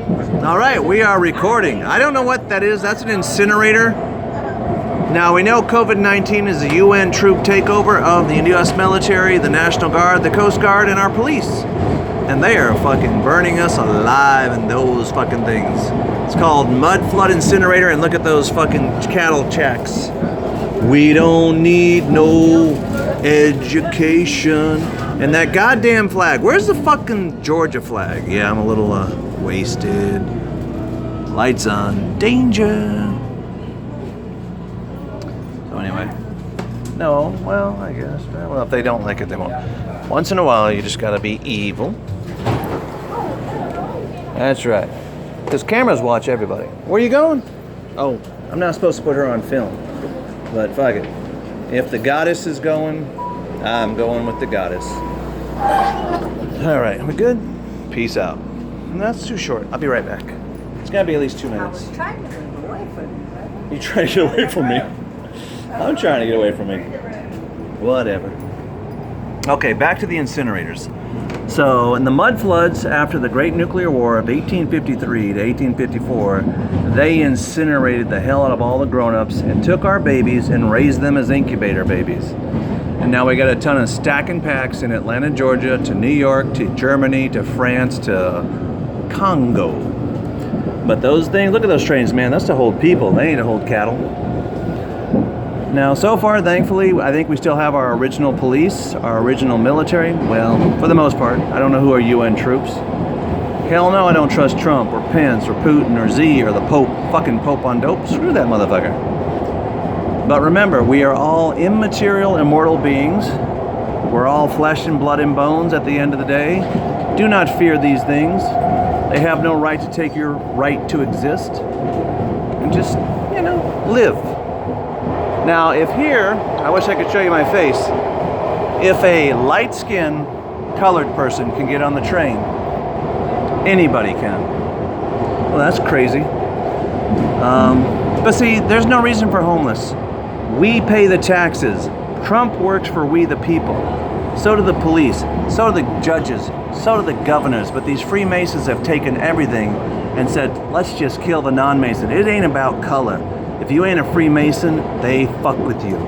All right, we are recording. I don't know what that is. That's an incinerator. Now, we know COVID-19 is a UN troop takeover of the U.S. military, the National Guard, the Coast Guard, and our police. And they are fucking burning us alive in those fucking things. It's called Mud Flood Incinerator, and look at those fucking cattle checks. We don't need no education. And that goddamn flag. Where's the fucking Georgia flag? Yeah, I'm a little wasted. Lights on. Danger. So anyway. No, well, I guess. Well, if they don't like it, they won't. Once in a while, you just gotta be evil. That's right. Because cameras watch everybody. Where are you going? Oh, I'm not supposed to put her on film. But fuck it. If the goddess is going, I'm going with the goddess. All right, we good? Peace out. That's too short. I'll be right back. It's gotta be at least 2 minutes. I was trying to move away from you. You trying to get away from me? I'm trying to get away from me. Whatever. Okay, back to the incinerators. So, in the mud floods after the Great Nuclear War of 1853 to 1854, they incinerated the hell out of all the grown-ups and took our babies and raised them as incubator babies. And now we got a ton of stacking packs in Atlanta, Georgia, to New York, to Germany, to France, to Congo. But those things, look at those trains, man, that's to hold people, they ain't to hold cattle. Now, so far, thankfully, I think we still have our original police, our original military. Well, for the most part. I don't know who are UN troops. Hell no, I don't trust Trump or Pence or Putin or Z or the Pope. Fucking Pope on dope. Screw that motherfucker. But remember, we are all immaterial, immortal beings. We're all flesh and blood and bones at the end of the day. Do not fear these things. They have no right to take your right to exist. And just, you know, live. Now, if here, I wish I could show you my face, if a light-skinned colored person can get on the train, anybody can. Well, that's crazy. But see, there's no reason for homeless. We pay the taxes. Trump works for we the people. So do the police. So do the judges. So do the governors. But these Freemasons have taken everything and said, let's just kill the non-Mason. It ain't about color. If you ain't a Freemason, they fuck with you.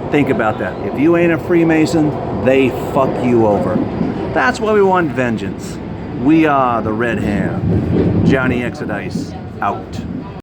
Think about that. If you ain't a Freemason, they fuck you over. That's why we want vengeance. We are the Red Hand. Johnny Exodice, out.